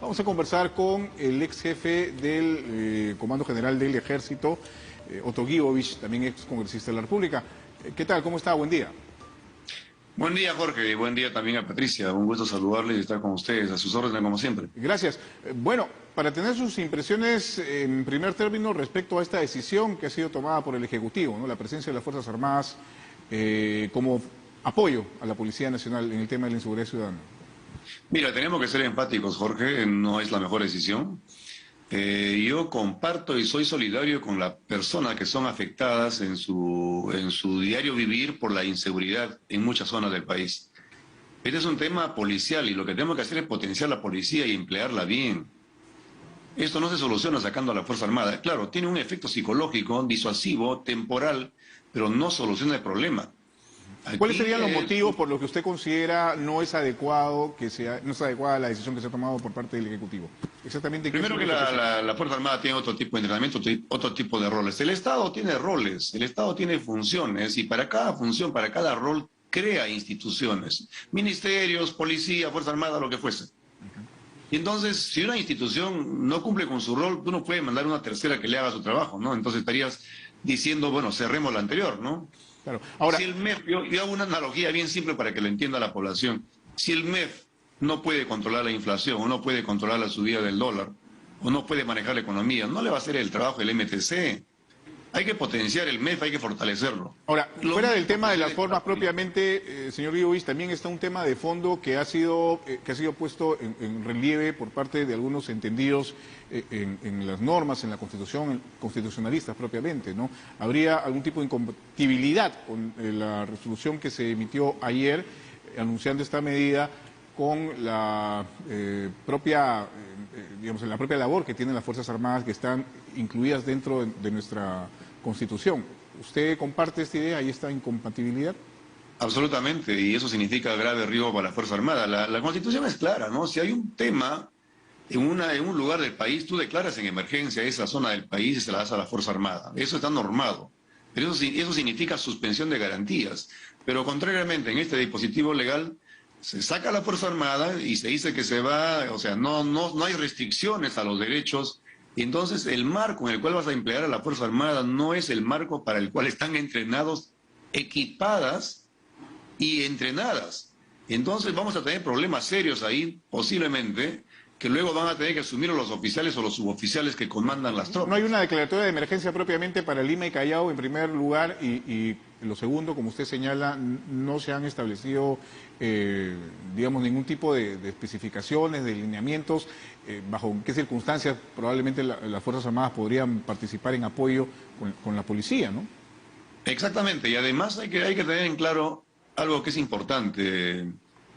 Vamos a conversar con el ex jefe del Comando General del Ejército, Otto Gibovich, también ex congresista de la República. ¿Qué tal? ¿Cómo está? Buen día. Buen día, Jorge, y buen día también a Patricia. Un gusto saludarles y estar con ustedes, a sus órdenes como siempre. Gracias. Bueno, para tener sus impresiones en primer término respecto a esta decisión que ha sido tomada por el Ejecutivo, ¿no? La presencia de las Fuerzas Armadas como apoyo a la Policía Nacional en el tema de la inseguridad ciudadana. Mira, tenemos que ser empáticos, Jorge, no es la mejor decisión. Yo comparto y soy solidario con las personas que son afectadas en su diario vivir por la inseguridad en muchas zonas del país. Este es un tema policial y lo que tenemos que hacer es potenciar la policía y emplearla bien. Esto no se soluciona sacando a la Fuerza Armada. Claro, tiene un efecto psicológico, disuasivo, temporal, pero no soluciona el problema. ¿Cuáles serían los motivos por los que usted considera no es adecuada la decisión que se ha tomado por parte del Ejecutivo? Exactamente. Primero que la Fuerza Armada tiene otro tipo de entrenamiento, otro tipo de roles. El Estado tiene roles, el Estado tiene funciones y para cada función, para cada rol, crea instituciones. Ministerios, policía, Fuerza Armada, lo que fuese. Y entonces, si una institución no cumple con su rol, tú no puedes mandar una tercera que le haga su trabajo, ¿no? Entonces estarías diciendo, bueno, cerremos la anterior, ¿no? Claro. Ahora, si el MEF, yo hago una analogía bien simple para que lo entienda la población. Si el MEF no puede controlar la inflación, o no puede controlar la subida del dólar, o no puede manejar la economía, no le va a hacer el trabajo el MTC. Hay que potenciar el MEF, hay que fortalecerlo. Ahora, fuera del tema de las formas propiamente, señor Gibovich, también está un tema de fondo que ha sido puesto en relieve por parte de algunos entendidos en las normas, en la Constitución, constitucionalistas propiamente, ¿no? ¿Habría algún tipo de incompatibilidad con la resolución que se emitió ayer anunciando esta medida con la propia labor que tienen las Fuerzas Armadas que están incluidas dentro de nuestra Constitución? ¿Usted comparte esta idea y esta incompatibilidad? Absolutamente, y eso significa grave riesgo para la Fuerza Armada. La Constitución es clara, ¿no? Si hay un tema en un lugar del país, tú declaras en emergencia esa zona del país y se la das a la Fuerza Armada. Eso está normado. Pero eso significa suspensión de garantías. Pero contrariamente, en este dispositivo legal, se saca a la Fuerza Armada y se dice que se va, o sea, no hay restricciones a los derechos. Y entonces el marco en el cual vas a emplear a la Fuerza Armada no es el marco para el cual están entrenados, equipadas y entrenadas. Entonces vamos a tener problemas serios ahí, posiblemente, que luego van a tener que asumir los oficiales o los suboficiales que comandan las tropas. No hay una declaratoria de emergencia propiamente para Lima y Callao en primer lugar y lo segundo, como usted señala, no se han establecido, digamos, ningún tipo de especificaciones, de lineamientos, bajo qué circunstancias probablemente las Fuerzas Armadas podrían participar en apoyo con la policía, ¿no? Exactamente, y además hay que tener en claro algo que es importante,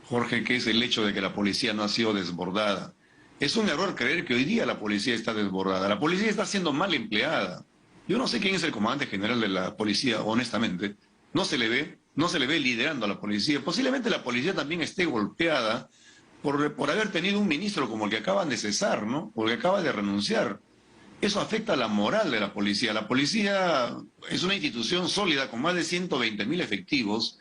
Jorge, que es el hecho de que la policía no ha sido desbordada. Es un error creer que hoy día la policía está desbordada. La policía está siendo mal empleada. Yo no sé quién es el comandante general de la policía, honestamente. No se le ve liderando a la policía. Posiblemente la policía también esté golpeada por haber tenido un ministro como el que acaban de cesar, ¿no? O el que acaba de renunciar. Eso afecta a la moral de la policía. La policía es una institución sólida con más de 120.000 efectivos.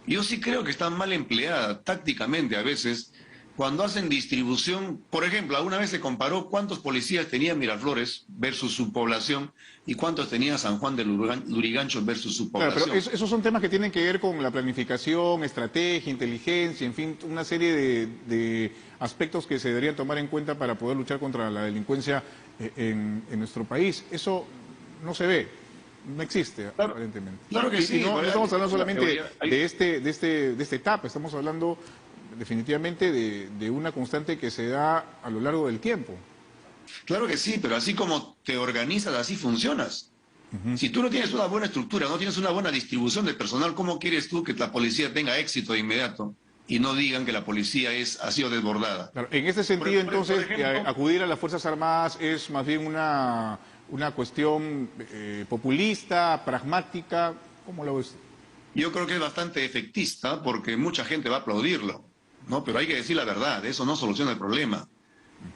Yo sí creo que está mal empleada tácticamente a veces. Cuando hacen distribución, por ejemplo, alguna vez se comparó cuántos policías tenía Miraflores versus su población y cuántos tenía San Juan de Lurigancho versus su población. Claro, pero esos son temas que tienen que ver con la planificación, estrategia, inteligencia, en fin, una serie de aspectos que se deberían tomar en cuenta para poder luchar contra la delincuencia en nuestro país. Eso no se ve. No existe, claro, aparentemente. Claro que sí. No estamos hablando solamente de esta etapa, estamos hablando definitivamente de una constante que se da a lo largo del tiempo. Claro que sí, pero así como te organizas, así funcionas. Si tú no tienes una buena estructura, no tienes una buena distribución de personal, ¿cómo quieres tú que la policía tenga éxito de inmediato y no digan que la policía ha sido desbordada? Claro, en ese sentido, entonces, acudir a las Fuerzas Armadas es más bien una cuestión populista, pragmática. ¿Cómo lo ves? Yo creo que es bastante efectista porque mucha gente va a aplaudirlo, ¿no? Pero hay que decir la verdad, eso no soluciona el problema.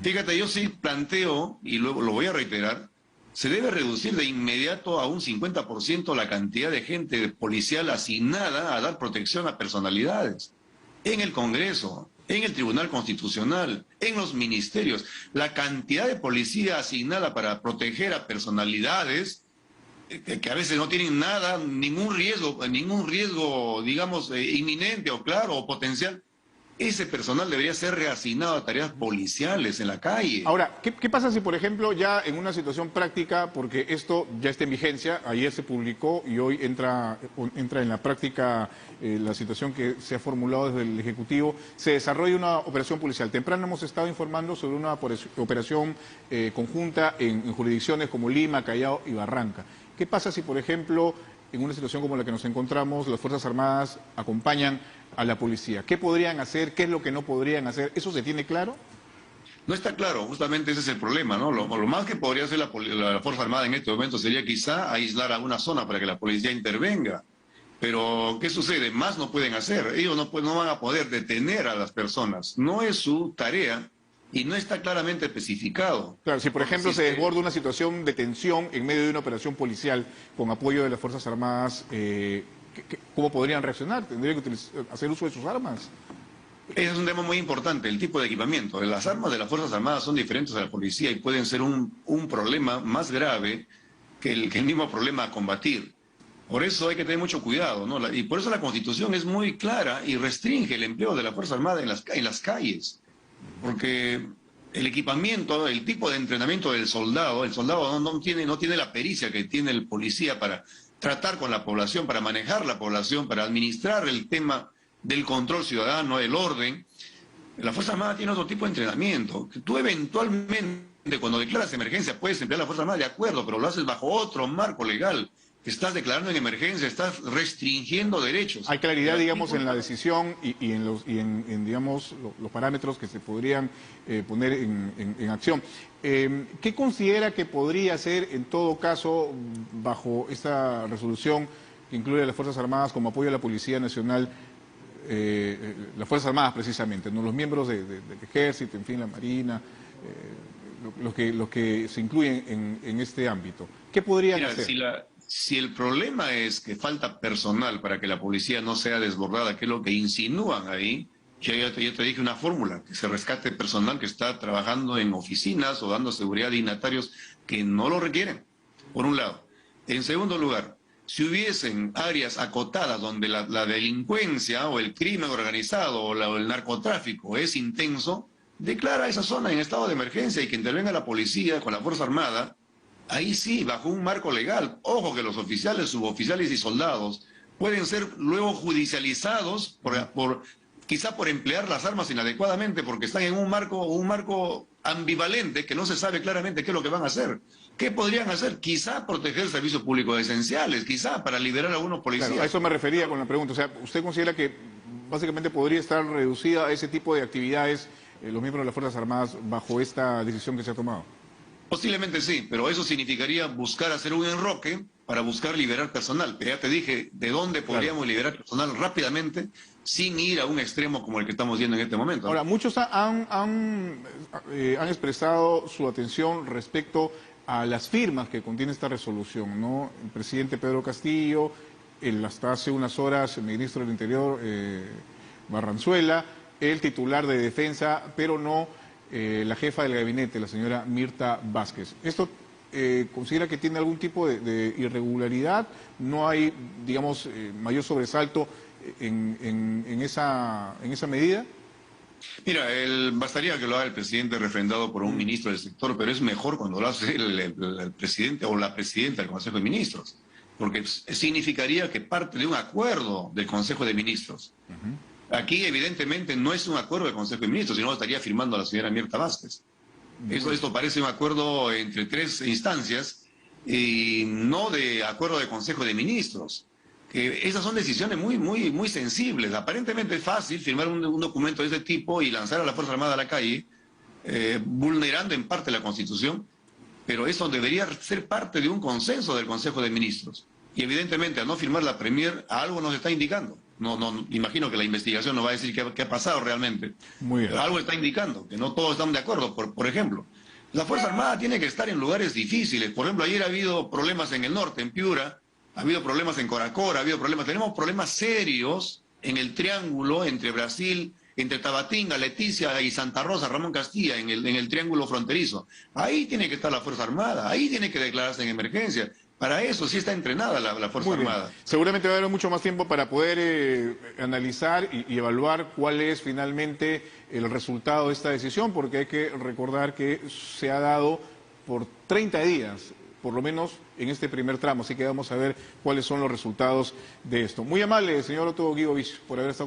Fíjate, yo sí planteo, y luego lo voy a reiterar, se debe reducir de inmediato a un 50% la cantidad de gente policial asignada a dar protección a personalidades en el Congreso. en el Tribunal Constitucional, en los ministerios. La cantidad de policía asignada para proteger a personalidades que a veces no tienen nada, ningún riesgo, digamos, inminente o claro o potencial. Ese personal debería ser reasignado a tareas policiales en la calle. Ahora, ¿qué pasa si, por ejemplo, ya en una situación práctica, porque esto ya está en vigencia, ayer se publicó y hoy entra en la práctica la situación que se ha formulado desde el Ejecutivo, se desarrolla una operación policial? Temprano hemos estado informando sobre una operación conjunta en jurisdicciones como Lima, Callao y Barranca. ¿Qué pasa si, por ejemplo, en una situación como la que nos encontramos, las Fuerzas Armadas acompañan a la policía? ¿Qué podrían hacer? ¿Qué es lo que no podrían hacer? ¿Eso se tiene claro? No está claro, justamente ese es el problema, ¿no? Lo más que podría hacer la Fuerza Armada en este momento sería quizá aislar alguna zona para que la policía intervenga. Pero, ¿qué sucede? Más no pueden hacer. Ellos no van a poder detener a las personas. No es su tarea y no está claramente especificado. Claro, si por ejemplo se desborda una situación de tensión en medio de una operación policial con apoyo de las Fuerzas Armadas, ¿cómo podrían reaccionar? ¿Tendrían que hacer uso de sus armas? Ese es un tema muy importante, el tipo de equipamiento. Las armas de las Fuerzas Armadas son diferentes a la policía y pueden ser un problema más grave que el mismo problema a combatir. Por eso hay que tener mucho cuidado, ¿no? Y por eso la Constitución es muy clara y restringe el empleo de la Fuerza Armada en las calles. Porque el equipamiento, el tipo de entrenamiento del soldado, el soldado no tiene la pericia que tiene el policía para tratar con la población, para manejar la población, para administrar el tema del control ciudadano, el orden. La Fuerza Armada tiene otro tipo de entrenamiento. Tú eventualmente, cuando declaras emergencia, puedes emplear la Fuerza Armada, de acuerdo, pero lo haces bajo otro marco legal. Estás declarando en emergencia, estás restringiendo derechos. Hay claridad, digamos, en la decisión y en digamos, los parámetros que se podrían poner en acción. ¿Qué considera que podría ser, en todo caso, bajo esta resolución que incluye a las Fuerzas Armadas como apoyo a la Policía Nacional, las Fuerzas Armadas precisamente, ¿no? Los miembros del Ejército, en fin, la Marina, los que se incluyen en este ámbito? ¿Qué podrían hacer? Si el problema es que falta personal para que la policía no sea desbordada, que es lo que insinúan ahí, yo ya te dije una fórmula, que se rescate personal que está trabajando en oficinas o dando seguridad a dignatarios que no lo requieren, por un lado. En segundo lugar, si hubiesen áreas acotadas donde la delincuencia o el crimen organizado o el narcotráfico es intenso, declara esa zona en estado de emergencia y que intervenga la policía con la Fuerza Armada. Ahí sí, bajo un marco legal. Ojo que los oficiales, suboficiales y soldados pueden ser luego judicializados quizá por emplear las armas inadecuadamente porque están en un marco ambivalente que no se sabe claramente qué es lo que van a hacer. ¿Qué podrían hacer? Quizá proteger servicios públicos esenciales, quizá para liberar a algunos policías. Claro, a eso me refería con la pregunta. O sea, ¿usted considera que básicamente podría estar reducida a ese tipo de actividades los miembros de las Fuerzas Armadas bajo esta decisión que se ha tomado? Posiblemente sí, pero eso significaría buscar hacer un enroque para buscar liberar personal. Pero ya te dije de dónde podríamos liberar personal rápidamente sin ir a un extremo como el que estamos viendo en este momento. Ahora, muchos han expresado su atención respecto a las firmas que contiene esta resolución, ¿no? El presidente Pedro Castillo, hasta hace unas horas el ministro del Interior, Barranzuela, el titular de Defensa, pero no la jefa del gabinete, la señora Mirta Vázquez. ¿Esto considera que tiene algún tipo de irregularidad? ¿No hay, digamos, mayor sobresalto en esa medida? Mira, bastaría que lo haga el presidente refrendado por un ministro del sector, pero es mejor cuando lo hace el presidente o la presidenta del Consejo de Ministros, porque significaría que parte de un acuerdo del Consejo de Ministros. Aquí, evidentemente, no es un acuerdo del Consejo de Ministros, sino lo estaría firmando la señora Mirta Vázquez. Esto parece un acuerdo entre tres instancias y no de acuerdo de Consejo de Ministros. Esas son decisiones muy sensibles. Aparentemente es fácil firmar un documento de este tipo y lanzar a la Fuerza Armada a la calle, vulnerando en parte la Constitución, pero eso debería ser parte de un consenso del Consejo de Ministros. Y evidentemente, al no firmar la Premier, algo nos está indicando. No, imagino que la investigación nos va a decir qué ha pasado realmente. Muy bien. Pero algo está indicando, que no todos están de acuerdo. Por ejemplo, la Fuerza Armada tiene que estar en lugares difíciles. Por ejemplo, ayer ha habido problemas en el norte, en Piura, ha habido problemas en Coracora, tenemos problemas serios en el triángulo entre Brasil, entre Tabatinga, Leticia y Santa Rosa, Ramón Castilla, en el triángulo fronterizo. Ahí tiene que estar la Fuerza Armada, ahí tiene que declararse en emergencia. Para eso sí está entrenada la Fuerza Muy bien. Armada. Seguramente va a haber mucho más tiempo para poder analizar y evaluar cuál es finalmente el resultado de esta decisión, porque hay que recordar que se ha dado por 30 días, por lo menos en este primer tramo, así que vamos a ver cuáles son los resultados de esto. Muy amable, señor Otto Guigovich, por haber estado